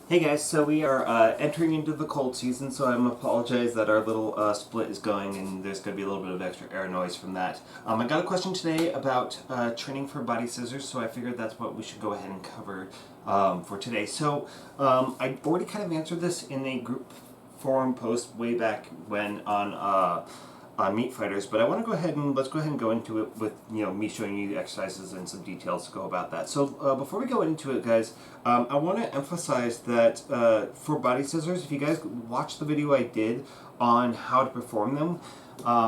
Hey guys, so we are entering into the cold season, so I apologize that our little split is going and there's going to be a little bit of extra air noise from that. I got a question today about training for body scissors, so I figured that's what we should go ahead and cover for today. So I already kind of answered this in a group forum post way back when on meat fighters, but I want to let's go ahead and go into it with me showing you exercises and some details to go about that. So before we go into it, guys, I want to emphasize that for body scissors, if you guys watch the video I did on how to perform them,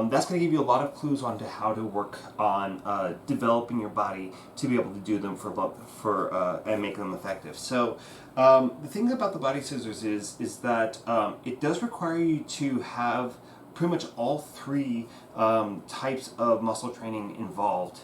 that's going to give you a lot of clues on to how to work on developing your body to be able to do them for and make them effective. So the thing about the body scissors is that it does require you to have pretty much all three types of muscle training involved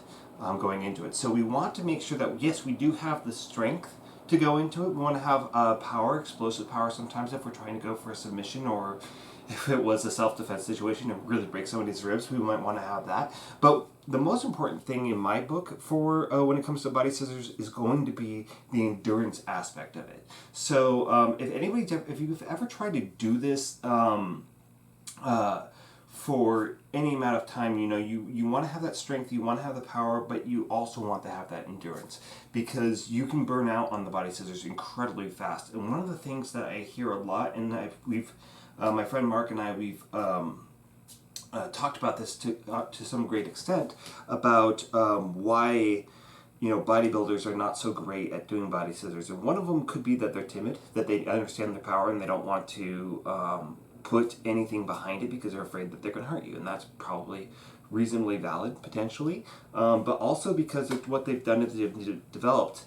going into it. So we want to make sure that, yes, we do have the strength to go into it. We want to have power, explosive power sometimes if we're trying to go for a submission, or if it was a self-defense situation and really break somebody's ribs, we might want to have that. But the most important thing in my book for when it comes to body scissors is going to be the endurance aspect of it. So if you've ever tried to do this for any amount of time, you want to have that strength, you want to have the power, but you also want to have that endurance, because you can burn out on the body scissors incredibly fast. And one of the things that I hear a lot, and my friend Mark and we've talked about this to some great extent about why bodybuilders are not so great at doing body scissors. And one of them could be that they're timid, that they understand their power and they don't want to put anything behind it because they're afraid that they're going to hurt you, and that's probably reasonably valid potentially, but also because of what they've done is they've developed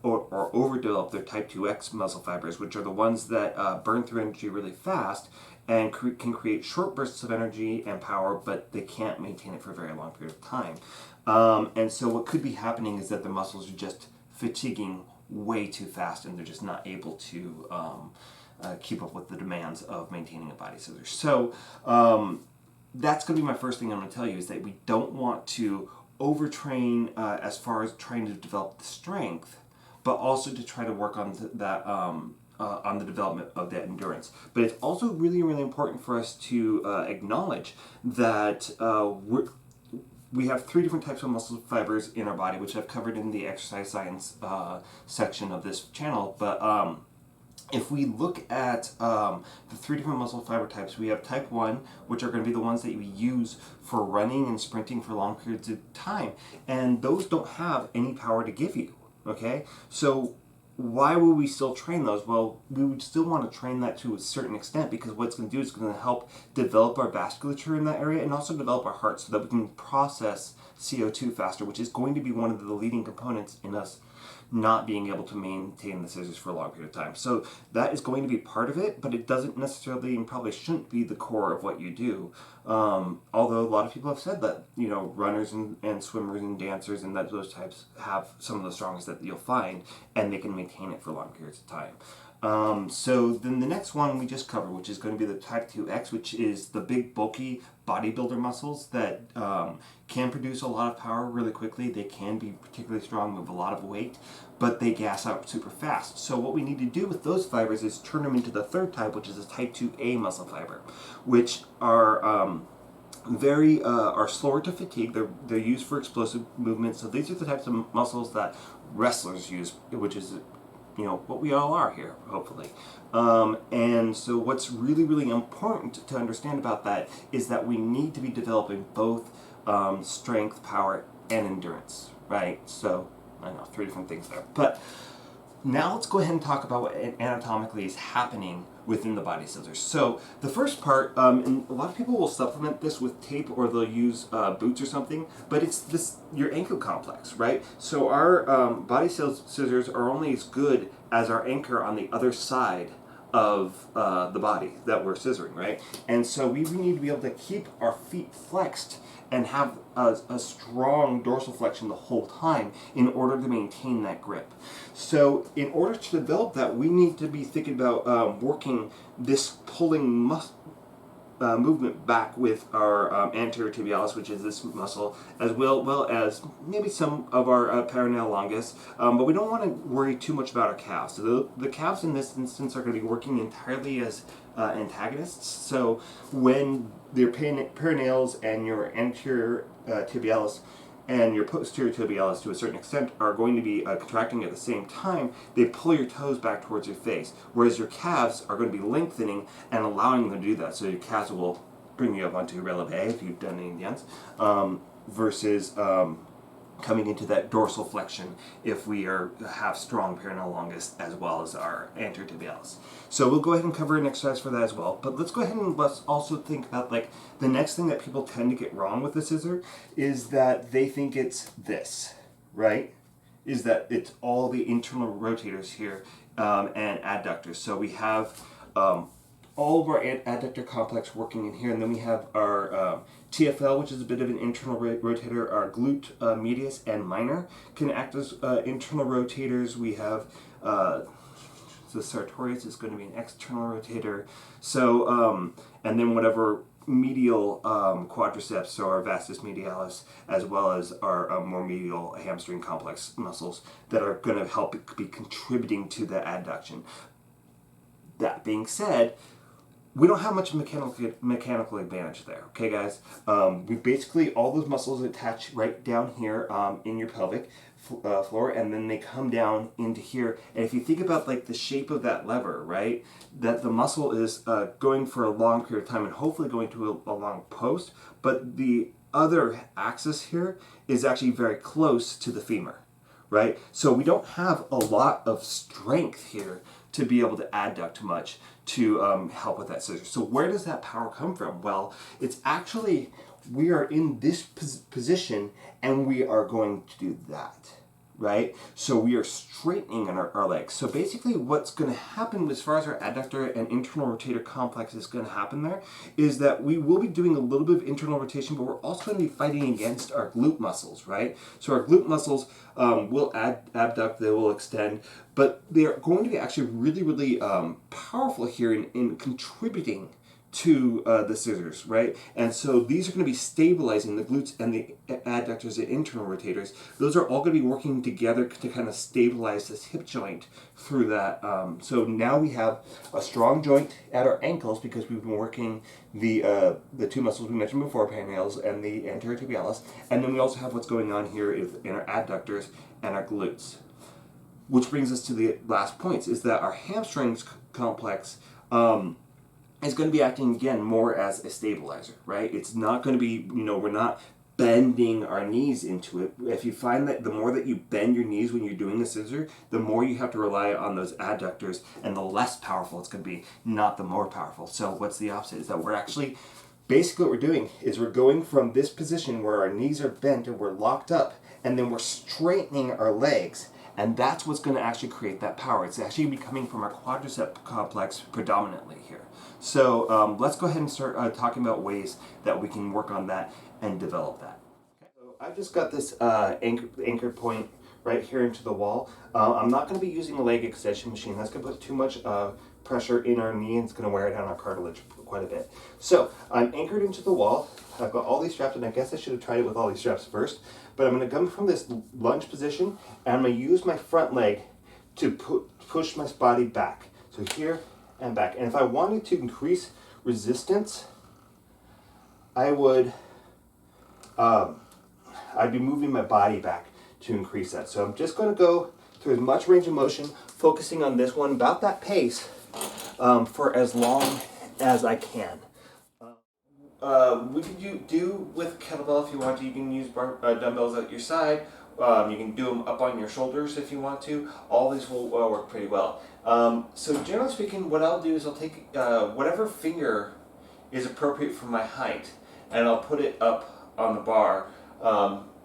or overdeveloped their type 2X muscle fibers, which are the ones that burn through energy really fast and can create short bursts of energy and power, but they can't maintain it for a very long period of time. And so what could be happening is that the muscles are just fatiguing way too fast, and they're just not able to keep up with the demands of maintaining a body scissors. So that's going to be my first thing I'm going to tell you, is that we don't want to overtrain as far as trying to develop the strength, but also to try to work on that on the development of that endurance. But it's also really, really important for us to acknowledge that we have three different types of muscle fibers in our body, which I've covered in the exercise science section of this channel. But if we look at the three different muscle fiber types, we have type 1, which are going to be the ones that we use for running and sprinting for long periods of time. And those don't have any power to give you, okay? So why would we still train those? Well, we would still want to train that to a certain extent, because what it's going to do is going to help develop our vasculature in that area and also develop our heart so that we can process CO2 faster, which is going to be one of the leading components in us not being able to maintain the scissors for a long period of time. So that is going to be part of it, but it doesn't necessarily and probably shouldn't be the core of what you do. Although a lot of people have said that, runners and swimmers and dancers and those types have some of the strongest that you'll find, and they can maintain it for long periods of time. So then the next one we just covered, which is going to be the type 2X, which is the big bulky bodybuilder muscles that can produce a lot of power really quickly. They can be particularly strong, move a lot of weight, but they gas out super fast. So what we need to do with those fibers is turn them into the third type, which is a type 2A muscle fiber, which are are slower to fatigue. They're used for explosive movements. So these are the types of muscles that wrestlers use, which is what we all are here, hopefully. And so what's really, really important to understand about that is that we need to be developing both strength, power, and endurance, right? So, I know, three different things there. But now let's go ahead and talk about what anatomically is happening within the body scissors. So the first part, and a lot of people will supplement this with tape, or they'll use boots or something, but it's your ankle complex, right? So our body scissors are only as good as our anchor on the other side of the body that we're scissoring, right? And so we need to be able to keep our feet flexed and have a strong dorsal flexion the whole time in order to maintain that grip. So in order to develop that, we need to be thinking about working this pulling movement back with our anterior tibialis, which is this muscle, as well as maybe some of our peroneal longus, but we don't want to worry too much about our calves. So the calves in this instance are going to be working entirely as antagonists. So when your peroneals and your anterior tibialis and your posterior tibialis to a certain extent are going to be contracting at the same time, they pull your toes back towards your face, whereas your calves are going to be lengthening and allowing them to do that. So your calves will bring you up onto releve if you've done any dance, versus coming into that dorsal flexion if we have strong peroneal longus as well as our anterior tibialis. So we'll go ahead and cover an exercise for that as well. But let's go ahead and let's also think about like the next thing that people tend to get wrong with the scissor is that they think it's this, right? Is that it's all the internal rotators here and adductors. So we have all of our adductor complex working in here, and then we have our TFL, which is a bit of an internal rotator. Our glute medius and minor can act as internal rotators. We have the sartorius is going to be an external rotator. So, and then whatever medial quadriceps, so our vastus medialis, as well as our more medial hamstring complex muscles that are going to help be contributing to the adduction. That being said, we don't have much mechanical advantage there, okay guys? We basically, all those muscles attach right down here in your pelvic floor, and then they come down into here. And if you think about like the shape of that lever, right, that the muscle is going for a long period of time and hopefully going to a long post, but the other axis here is actually very close to the femur, right? So we don't have a lot of strength here to be able to adduct much to help with that scissor. So where does that power come from? Well, it's actually, we are in this position and we are going to do that, right? So we are straightening our legs. So basically what's going to happen as far as our adductor and internal rotator complex is going to happen there is that we will be doing a little bit of internal rotation, but we're also going to be fighting against our glute muscles, right? So our glute muscles will abduct, they will extend, but they are going to be actually really powerful here in contributing to the scissors, right? And so these are going to be stabilizing the glutes and the adductors and internal rotators. Those are all going to be working together to kind of stabilize this hip joint through that. So now we have a strong joint at our ankles because we've been working the two muscles we mentioned before, peroneals and the anterior tibialis. And then we also have what's going on here in our adductors and our glutes. Which brings us to the last points, is that our hamstrings complex is going to be acting again more as a stabilizer, right? It's not going to be, we're not bending our knees into it. If you find that the more that you bend your knees when you're doing the scissor, the more you have to rely on those adductors and the less powerful it's going to be, not the more powerful. So what's the opposite? Is that we're actually, basically what we're doing is we're going from this position where our knees are bent and we're locked up, and then we're straightening our legs. And that's what's going to actually create that power. It's actually be coming from our quadricep complex predominantly here. So let's go ahead and start talking about ways that we can work on that and develop that. Okay. So I've just got this anchor point right here into the wall. I'm not going to be using a leg extension machine. That's going to put too much pressure in our knee, and it's going to wear down our cartilage quite a bit. So I'm anchored into the wall. I've got all these straps, and I guess I should have tried it with all these straps first. But I'm going to come from this lunge position, and I'm going to use my front leg to push my body back. So here and back. And if I wanted to increase resistance, I would, I'd be moving my body back to increase that. So I'm just going to go through as much range of motion, focusing on this one, about that pace, for as long as I can. We could do with kettlebell if you want to. You can use dumbbells at your side. You can do them up on your shoulders if you want to. All these will work pretty well. So generally speaking, what I'll do is I'll take whatever finger is appropriate for my height, and I'll put it up on the bar.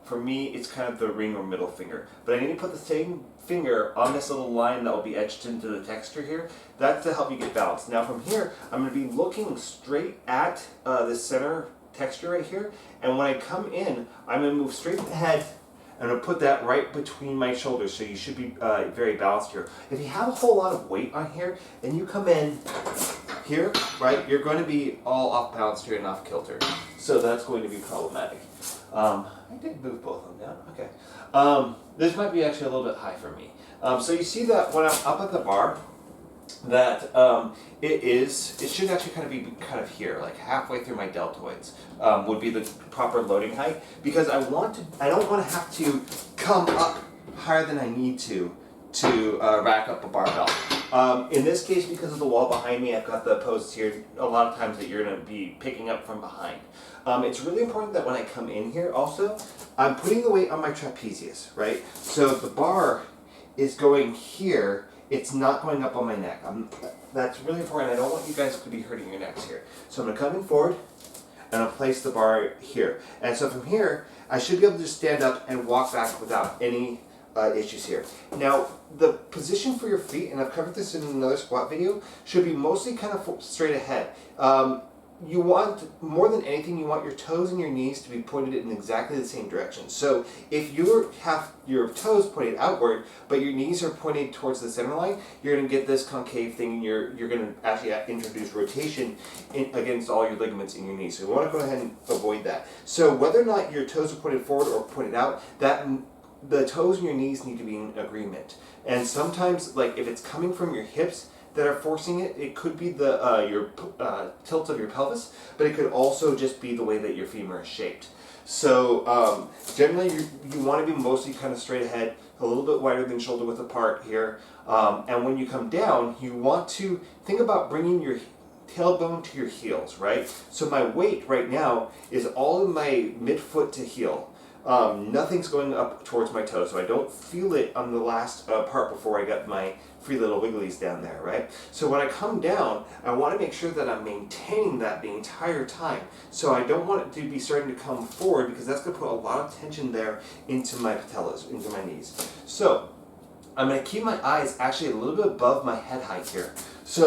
For me, it's kind of the ring or middle finger. But I need to put the same finger on this little line that will be etched into the texture here. That's to help you get balanced. Now from here, I'm going to be looking straight at the center texture right here. And when I come in, I'm going to move straight ahead. I'm going to put that right between my shoulders, so you should be very balanced here. If you have a whole lot of weight on here, then you come in here, right, you're going to be all off balance here and off kilter. So that's going to be problematic. I did move both of them down. Okay. This might be actually a little bit high for me. So you see that when I'm up at the bar, that it should actually kind of here, like halfway through my deltoids, would be the proper loading height, because I don't want to have to come up higher than I need to rack up a barbell. In this case, because of the wall behind me, I've got the posts here, a lot of times that you're going to be picking up from behind. It's really important that when I come in here also, I'm putting the weight on my trapezius, right? So the bar is going here, it's not going up on my neck. That's really important. I don't want you guys to be hurting your necks here. So I'm going to come in forward, and I'll place the bar here. And so from here, I should be able to just stand up and walk back without any issues here. Now, the position for your feet, and I've covered this in another squat video, should be mostly kind of straight ahead. You want, more than anything, you want your toes and your knees to be pointed in exactly the same direction. So if you have your toes pointed outward, but your knees are pointed towards the center line, you're going to get this concave thing, and you're going to actually introduce rotation against all your ligaments in your knees. So we want to go ahead and avoid that. So whether or not your toes are pointed forward or pointed out, the toes and your knees need to be in agreement. And sometimes, like if it's coming from your hips that are forcing it, it could be your tilt of your pelvis, but it could also just be the way that your femur is shaped. So generally you want to be mostly kind of straight ahead, a little bit wider than shoulder width apart here. And when you come down, you want to think about bringing your tailbone to your heels, right? So my weight right now is all in my midfoot to heel. Nothing's going up towards my toes, so I don't feel it on the last part before I got my free little wigglies down there, right? So when I come down, I want to make sure that I'm maintaining that the entire time. So I don't want it to be starting to come forward, because that's going to put a lot of tension there into my patellas, into my knees. So I'm going to keep my eyes actually a little bit above my head height here. So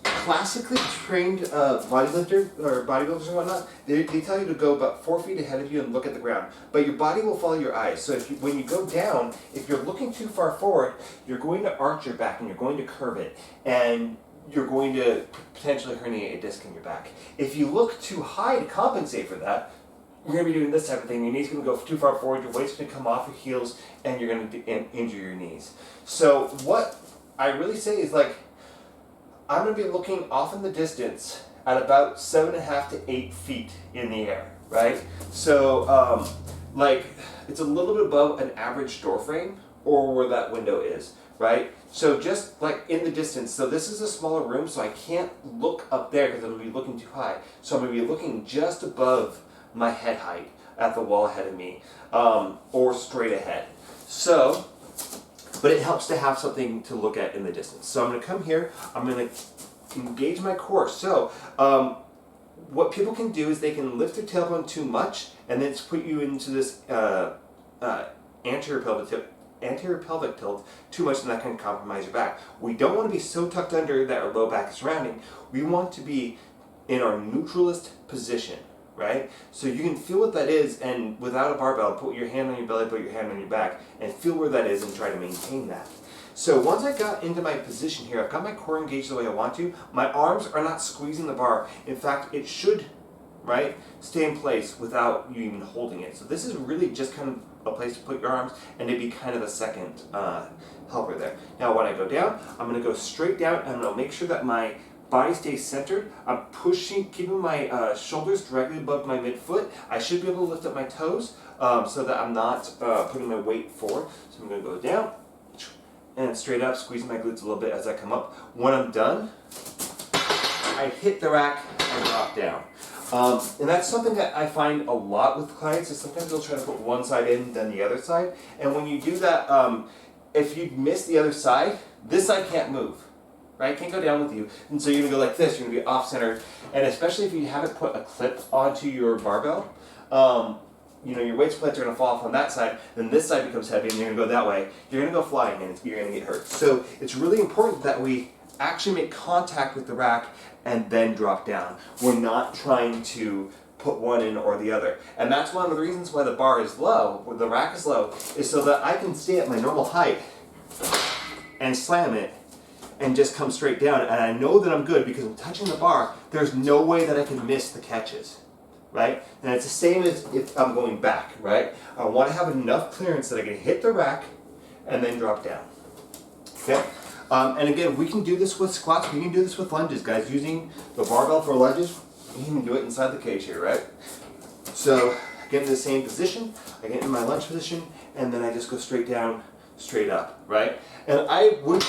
classically trained bodybuilders and whatnot, they tell you to go about 4 feet ahead of you and look at the ground. But your body will follow your eyes. So when you go down, if you're looking too far forward, you're going to arch your back and you're going to curve it. And you're going to potentially herniate a disc in your back. If you look too high to compensate for that, you're going to be doing this type of thing. Your knee's going to go too far forward, your weight's going to come off your heels, and you're going to injure your knees. So what I really say is, like, I'm going to be looking off in the distance at about 7.5 to 8 feet in the air, right? So, like, it's a little bit above an average door frame or where that window is, right? So just like in the distance, so this is a smaller room, so I can't look up there because I'm going to be looking too high. So I'm going to be looking just above my head height at the wall ahead of me, or straight ahead. So, but it helps to have something to look at in the distance. So I'm going to come here, I'm going to engage my core. So what people can do is they can lift their tailbone too much, and then it's put you into this anterior pelvic tilt too much, and that can compromise your back. We don't want to be so tucked under that our low back is rounding. We want to be in our neutralist position, right? So you can feel what that is, and without a barbell, put your hand on your belly, put your hand on your back, and feel where that is and try to maintain that. So once I got into my position here, I've got my core engaged the way I want to. My arms are not squeezing the bar. In fact, it should, right, stay in place without you even holding it. So this is really just kind of a place to put your arms, and to be kind of a second helper there. Now when I go down, I'm going to go straight down, and I'm going to make sure that my body stays centered. I'm pushing, keeping my shoulders directly above my midfoot. I should be able to lift up my toes so that I'm not putting my weight forward. So I'm going to go down and straight up, squeezing my glutes a little bit as I come up. When I'm done, I hit the rack and drop down. And that's something that I find a lot with clients, is sometimes they'll try to put one side in, then the other side. And when you do that, if you miss the other side, this side can't move, right? Can't go down with you. And so you're gonna go like this, you're gonna be off-centered. And especially if you haven't put a clip onto your barbell, you know, your weight splits are going to fall off on that side, then this side becomes heavy and you're going to go that way. You're going to go flying and you're going to get hurt. So it's really important that we actually make contact with the rack and then drop down. We're not trying to put one in or the other. And that's one of the reasons why the bar is low, or the rack is low, is so that I can stay at my normal height and slam it and just come straight down. And I know that I'm good because I'm touching the bar. There's no way that I can miss the catches, right? And it's the same as if I'm going back, right? I want to have enough clearance that I can hit the rack and then drop down, okay? And again, we can do this with squats, we can do this with lunges, guys. Using the barbell for lunges, you can do it inside the cage here, right? So, I get in the same position, I get in my lunge position, and then I just go straight down, straight up, right? And I wouldn't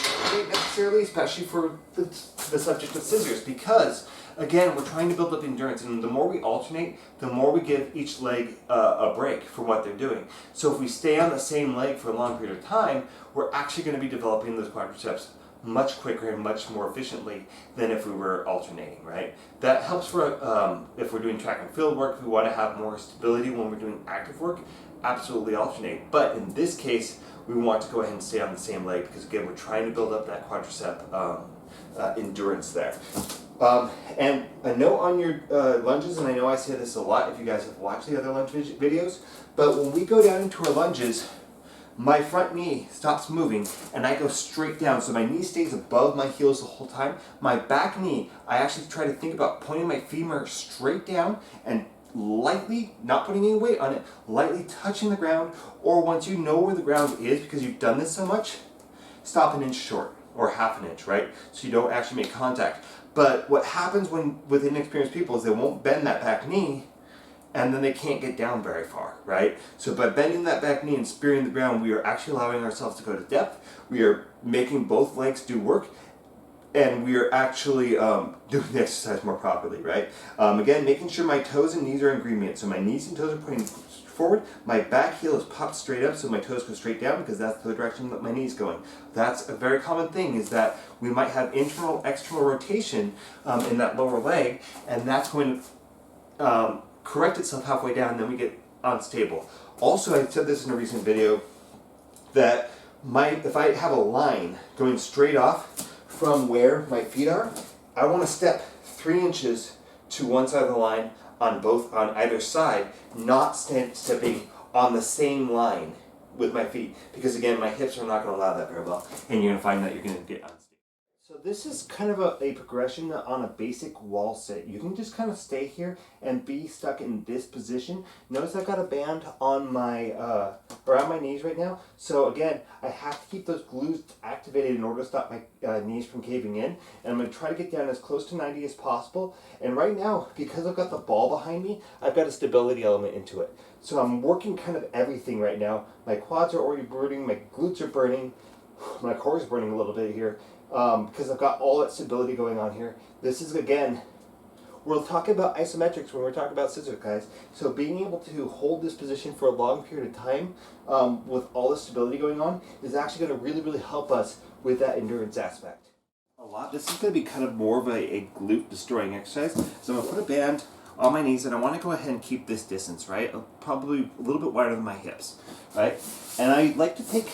necessarily, especially for the subject of scissors, because again, we're trying to build up endurance, and the more we alternate, the more we give each leg a break for what they're doing. So if we stay on the same leg for a long period of time, we're actually going to be developing those quadriceps much quicker and much more efficiently than if we were alternating, right? That helps for if we're doing track and field work, we want to have more stability when we're doing active work, absolutely alternate. But in this case, we want to go ahead and stay on the same leg because again, we're trying to build up that quadricep endurance there. And a note on your lunges, and I know I say this a lot if you guys have watched the other lunge videos, but when we go down into our lunges, my front knee stops moving and I go straight down. So my knee stays above my heels the whole time. My back knee, I actually try to think about pointing my femur straight down and lightly, not putting any weight on it, lightly touching the ground, or once you know where the ground is because you've done this so much, stop an inch short or half an inch, right? So you don't actually make contact. But what happens with inexperienced people is they won't bend that back knee and then they can't get down very far, right? So by bending that back knee and spearing the ground, we are actually allowing ourselves to go to depth. We are making both legs do work, and we are actually doing the exercise more properly, right? Again, making sure my toes and knees are in agreement. So my knees and toes are pointing forward. My back heel is popped straight up, so my toes go straight down because that's the direction that my knee's going. That's a very common thing, is that we might have internal, external rotation in that lower leg, and that's going to correct itself halfway down, and then we get unstable. Also, I said this in a recent video, that if I have a line going straight off from where my feet are, I want to step 3 inches to one side of the line on either side, not stepping on the same line with my feet, because again, my hips are not going to allow that very well, and you're going to find that you're going to get unstable. So this is kind of a progression on a basic wall sit. You can just kind of stay here and be stuck in this position. Notice I've got a band on my around my knees right now. So again, I have to keep those glutes activated in order to stop my knees from caving in. And I'm going to try to get down as close to 90 as possible. And right now, because I've got the ball behind me, I've got a stability element into it. So I'm working kind of everything right now. My quads are already burning, my glutes are burning, my core is burning a little bit here. Because I've got all that stability going on here. This is, again, we're talking about isometrics when we're talking about scissors, guys. So being able to hold this position for a long period of time with all the stability going on is actually going to really, really help us with that endurance aspect. This is going to be kind of more of a glute destroying exercise. So I'm going to put a band on my knees, and I want to go ahead and keep this distance, right? Probably a little bit wider than my hips, right? And I like to take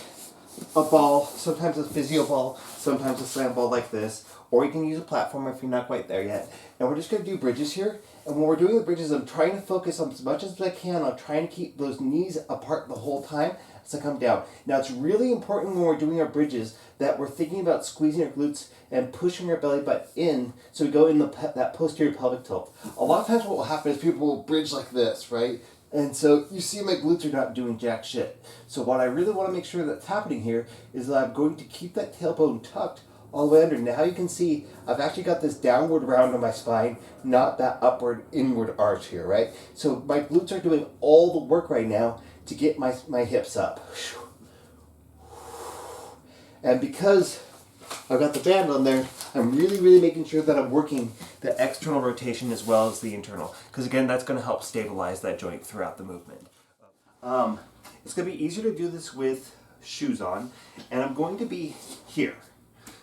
a ball, sometimes a physio ball, sometimes a slam ball like this, or you can use a platform if you're not quite there yet. And we're just going to do bridges here. And when we're doing the bridges, I'm trying to focus on as much as I can on trying to keep those knees apart the whole time as I come down. Now, it's really important when we're doing our bridges that we're thinking about squeezing our glutes and pushing our belly button in, so we go in that posterior pelvic tilt. A lot of times what will happen is people will bridge like this, right? And so you see my glutes are not doing jack shit. So what I really want to make sure that's happening here is that I'm going to keep that tailbone tucked all the way under. Now you can see I've actually got this downward round on my spine, not that upward inward arch here, right? So my glutes are doing all the work right now to get my hips up. And because I've got the band on there, I'm really, really making sure that I'm working the external rotation as well as the internal. Because again, that's going to help stabilize that joint throughout the movement. It's going to be easier to do this with shoes on, and I'm going to be here.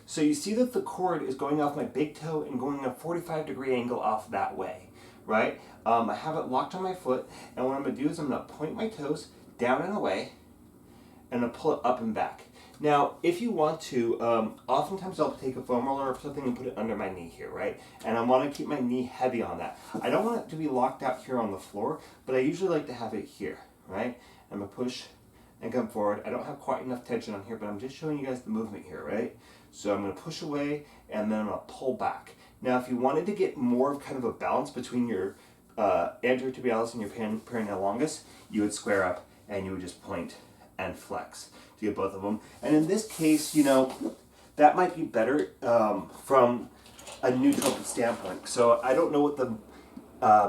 So you see that the cord is going off my big toe and going a 45-degree angle off that way, right? I have it locked on my foot, and what I'm going to do is I'm going to point my toes down and away, and I'm going to pull it up and back. Now, if you want to, oftentimes I'll take a foam roller or something and put it under my knee here, right? And I want to keep my knee heavy on that. I don't want it to be locked out here on the floor, but I usually like to have it here, right? I'm going to push and come forward. I don't have quite enough tension on here, but I'm just showing you guys the movement here, right? So I'm going to push away and then I'm going to pull back. Now if you wanted to get more kind of a balance between your anterior tibialis and your peroneal longus, you would square up and you would just point and flex to get both of them. And in this case, you know, that might be better from a neutral standpoint. So I don't know what the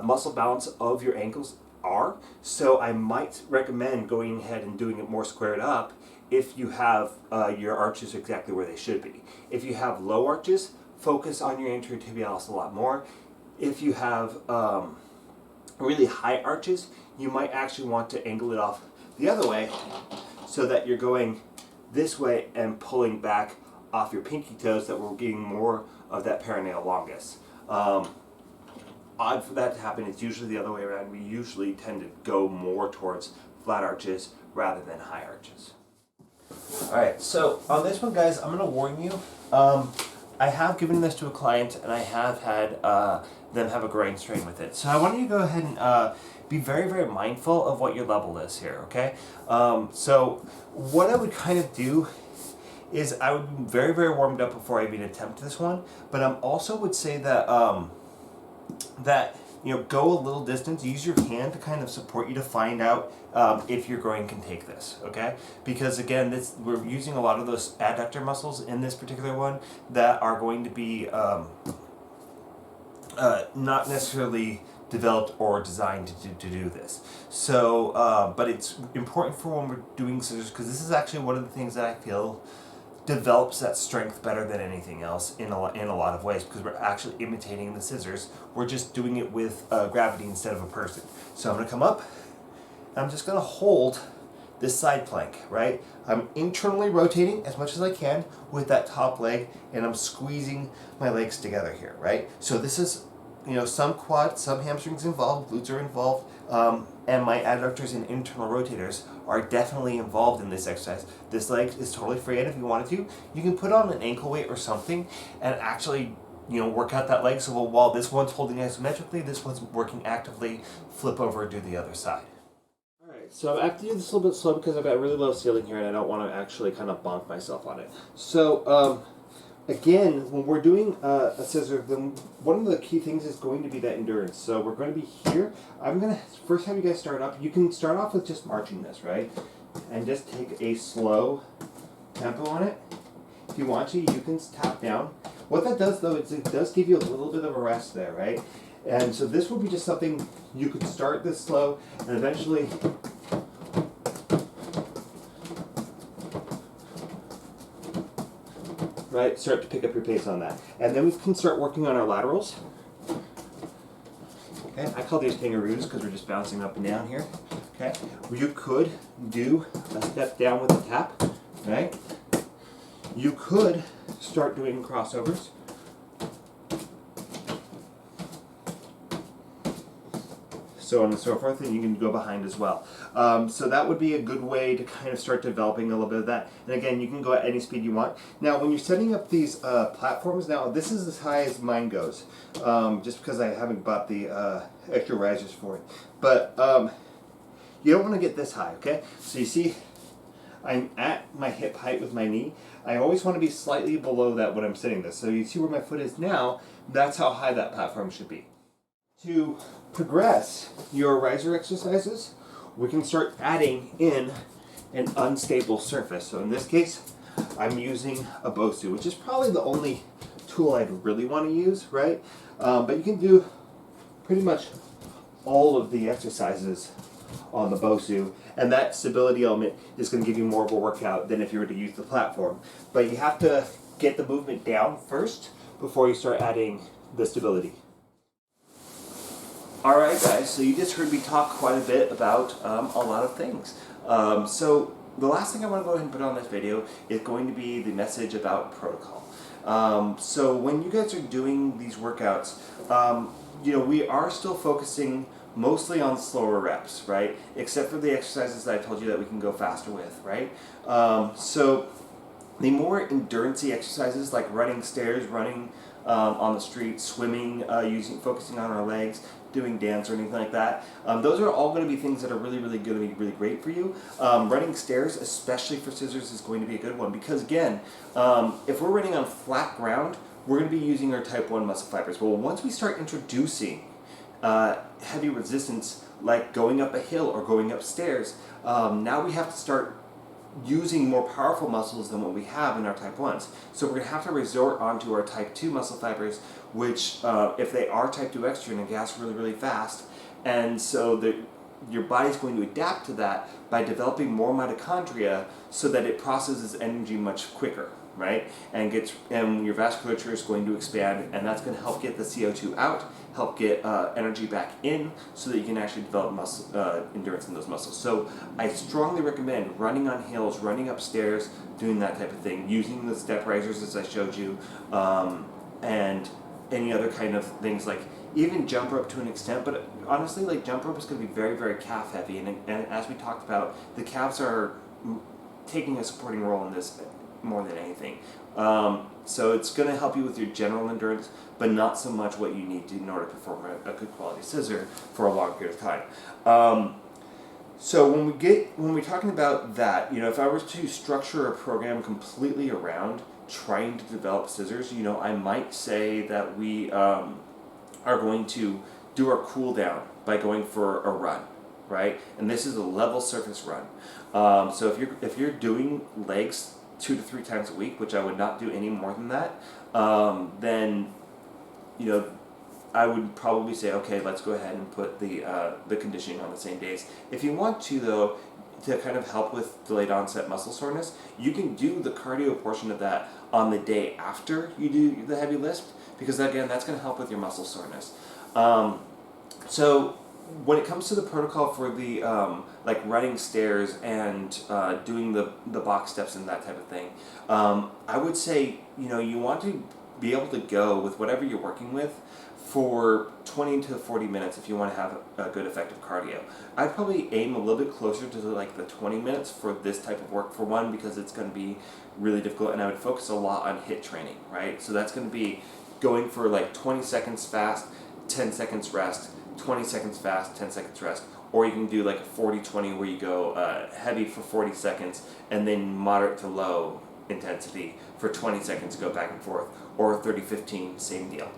muscle balance of your ankles are, so I might recommend going ahead and doing it more squared up if you have your arches exactly where they should be. If you have low arches, focus on your anterior tibialis a lot more. If you have really high arches, you might actually want to angle it off the other way so that you're going this way and pulling back off your pinky toes, that we're getting more of that peroneal longus. Odd for that to happen, it's usually the other way around. We usually tend to go more towards flat arches rather than high arches. Alright, so on this one, guys, I'm going to warn you. I have given this to a client and I have had them have a groin strain with it. So I want you to go ahead and be very, very mindful of what your level is here, okay? So what I would kind of do is I would be very, very warmed up before I even attempt this one, but I also would say that you know, go a little distance, use your hand to kind of support you to find out if your groin can take this, okay? Because again, we're using a lot of those adductor muscles in this particular one that are going to be not necessarily developed or designed to do this. So, but it's important for when we're doing scissors, because this is actually one of the things that I feel develops that strength better than anything else in a lot of ways, because we're actually imitating the scissors. We're just doing it with gravity instead of a person. So I'm going to come up, and I'm just going to hold this side plank, right? I'm internally rotating as much as I can with that top leg, and I'm squeezing my legs together here, right? So this is, you know, some quad, some hamstrings involved, glutes are involved, and my adductors and internal rotators are definitely involved in this exercise. This leg is totally free, and if you wanted to, you can put on an ankle weight or something and actually, you know, work out that leg. So while this one's holding isometrically, this one's working actively, flip over and do the other side. Alright, so I have to do this a little bit slow because I've got really low ceiling here and I don't want to actually kind of bonk myself on it. So, again, when we're doing a scissor, then one of the key things is going to be that endurance. So we're going to be here. I'm going to first have you guys start up. You can start off with just marching this, right? And just take a slow tempo on it. If you want to, you can tap down. What that does, though, is it does give you a little bit of a rest there, right? And so this will be just something you could start this slow and eventually right, start to pick up your pace on that. And then we can start working on our laterals. Okay, I call these kangaroos because we're just bouncing up and down here. Okay, you could do a step down with a tap, right? You could start doing crossovers. So on and so forth, and you can go behind as well. So that would be a good way to kind of start developing a little bit of that. And again, you can go at any speed you want. Now, when you're setting up these platforms, now this is as high as mine goes, just because I haven't bought the extra risers for it. But you don't want to get this high, okay? So you see, I'm at my hip height with my knee. I always want to be slightly below that when I'm sitting this. So you see where my foot is now, that's how high that platform should be. To progress your riser exercises, we can start adding in an unstable surface. So in this case, I'm using a Bosu, which is probably the only tool I'd really want to use, right? But you can do pretty much all of the exercises on the Bosu, and that stability element is going to give you more of a workout than if you were to use the platform. But you have to get the movement down first before you start adding the stability. Alright guys, so you just heard me talk quite a bit about a lot of things. So the last thing I want to go ahead and put on this video is going to be the message about protocol. So when you guys are doing these workouts, you know, we are still focusing mostly on slower reps, right? Except for the exercises that I told you that we can go faster with, right? So The more endurance-y exercises like running stairs, running on the street, swimming, focusing on our legs, doing dance or anything like that, those are all going to be things that are really, really going to be really great for you. Running stairs, especially for scissors, is going to be a good one because, again, if we're running on flat ground, we're going to be using our type 1 muscle fibers. Well, once we start introducing heavy resistance, like going up a hill or going upstairs, now we have to start using more powerful muscles than what we have in our type 1s. So we're going to have to resort onto our type 2 muscle fibers, which if they are type 2 extra, are going to gas really, really fast. And so your body's going to adapt to that by developing more mitochondria so that it processes energy much quicker, right? And your vasculature is going to expand, and that's going to help get the CO2 out, help get energy back in, so that you can actually develop muscle endurance in those muscles. So I strongly recommend running on hills, running upstairs, doing that type of thing, using the step risers as I showed you, and any other kind of things, like even jump rope to an extent. But honestly, like, jump rope is going to be very, very calf heavy, and as we talked about, the calves are taking a supporting role in this more than anything. So it's going to help you with your general endurance, but not so much what you need to in order to perform a good quality scissor for a long period of time. So when we're talking about that, if I was to structure a program completely around trying to develop scissors, I might say that we are going to do our cool down by going for a run, right? And this is a level surface run. So if you're doing legs 2 to 3 times a week, which I would not do any more than that, then I would probably say, okay, let's go ahead and put the conditioning on the same days. If you want to, though, to kind of help with delayed onset muscle soreness, you can do the cardio portion of that on the day after you do the heavy lift, because again, that's going to help with your muscle soreness. So when it comes to the protocol for the like running stairs and doing the box steps and that type of thing, I would say you want to be able to go with whatever you're working with for 20 to 40 minutes if you want to have a good effective cardio. I'd probably aim a little bit closer to like the 20 minutes for this type of work, for one, because it's going to be really difficult, and I would focus a lot on HIIT training, right? So that's going to be going for like 20 seconds fast, 10 seconds rest, 20 seconds fast, 10 seconds rest. Or you can do like a 40-20 where you go heavy for 40 seconds and then moderate to low intensity for 20 seconds, go back and forth. Or 30-15, same deal.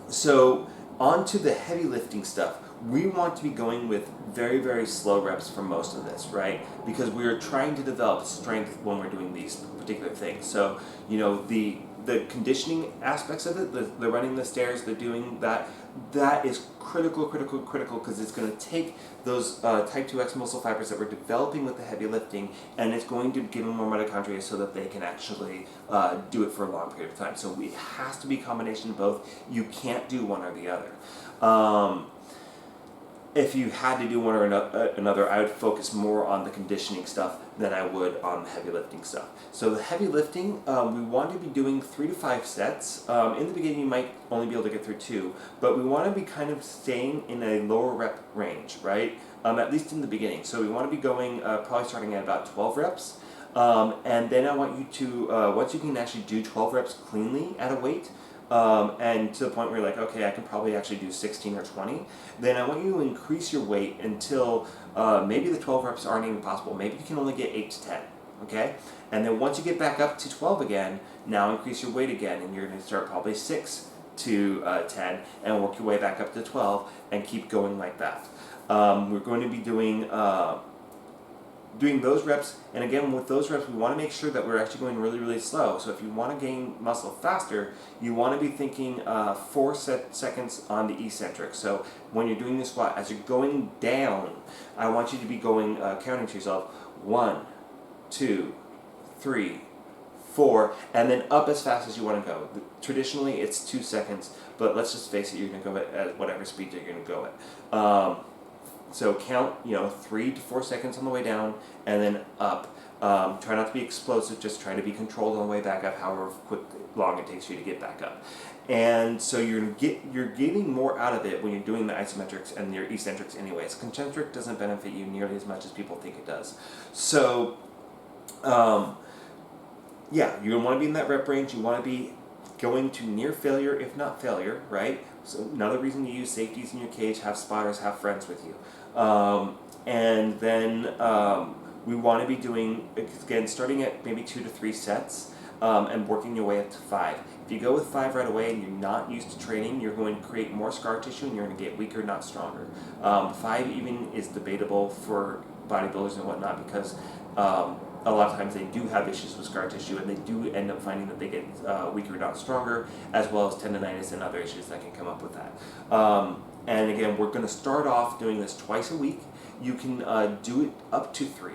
So on to the heavy lifting stuff. We want to be going with very, very slow reps for most of this, right? Because we are trying to develop strength when we're doing these particular things. So, the conditioning aspects of it, the running the stairs, the doing that is critical, because it's going to take those type 2X muscle fibers that we're developing with the heavy lifting, and it's going to give them more mitochondria so that they can actually do it for a long period of time. So it has to be a combination of both. You can't do one or the other. If you had to do one or another, I would focus more on the conditioning stuff than I would on the heavy lifting stuff. So the heavy lifting, we want to be doing 3 to 5 sets. In the beginning, you might only be able to get through 2, but we want to be kind of staying in a lower rep range, right? At least in the beginning. So we want to be going, probably starting at about 12 reps. And then I want you to, once you can actually do 12 reps cleanly at a weight, and to the point where you're like, okay, I can probably actually do 16 or 20, then I want you to increase your weight until maybe the 12 reps aren't even possible. Maybe you can only get 8 to 10, okay? And then once you get back up to 12 again, now increase your weight again, and you're going to start probably 6 to 10 and work your way back up to 12 and keep going like that. We're going to be doing those reps, and again, with those reps, we want to make sure that we're actually going really, really slow. So if you want to gain muscle faster, you want to be thinking 4 seconds on the eccentric. So when you're doing the squat, as you're going down, I want you to be going, counting to yourself, 1, 2, 3, 4, and then up as fast as you want to go. Traditionally, it's 2 seconds, but let's just face it, you're going to go at whatever speed you're going to go at. So count, 3 to 4 seconds on the way down, and then up. Try not to be explosive, just try to be controlled on the way back up, however long it takes you to get back up. And so you're getting more out of it when you're doing the isometrics and your eccentrics anyways. Concentric doesn't benefit you nearly as much as people think it does. So yeah, you're gonna want to be in that rep range. You want to be going to near failure, if not failure, right? So another reason to use safeties in your cage, have spotters, have friends with you. And then we want to be doing, again, starting at maybe 2 to 3 sets and working your way up to 5. If you go with 5 right away and you're not used to training, you're going to create more scar tissue and you're going to get weaker, not stronger. 5 even is debatable for bodybuilders and whatnot because a lot of times they do have issues with scar tissue and they do end up finding that they get weaker, not stronger, as well as tendonitis and other issues that can come up with that. And again, we're going to start off doing this twice a week. You can do it up to 3,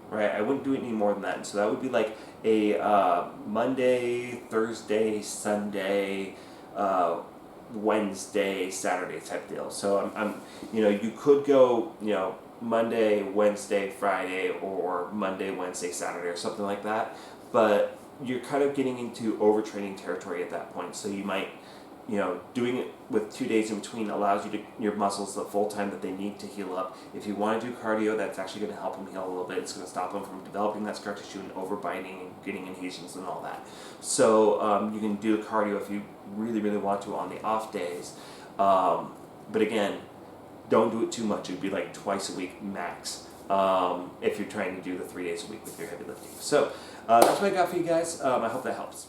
right? I wouldn't do it any more than that. So that would be like a Monday, Thursday, Sunday, Wednesday, Saturday type deal. So you could go, Monday, Wednesday, Friday, or Monday, Wednesday, Saturday, or something like that. But you're kind of getting into overtraining territory at that point. So you might, doing it with 2 days in between allows your muscles the full time that they need to heal up. If you want to do cardio, that's actually going to help them heal a little bit. It's going to stop them from developing that scar tissue and overbinding and getting adhesions and all that. So you can do cardio if you really, really want to on the off days. But again, don't do it too much. It would be like twice a week max if you're trying to do the 3 days a week with your heavy lifting. So that's what I got for you guys. I hope that helps.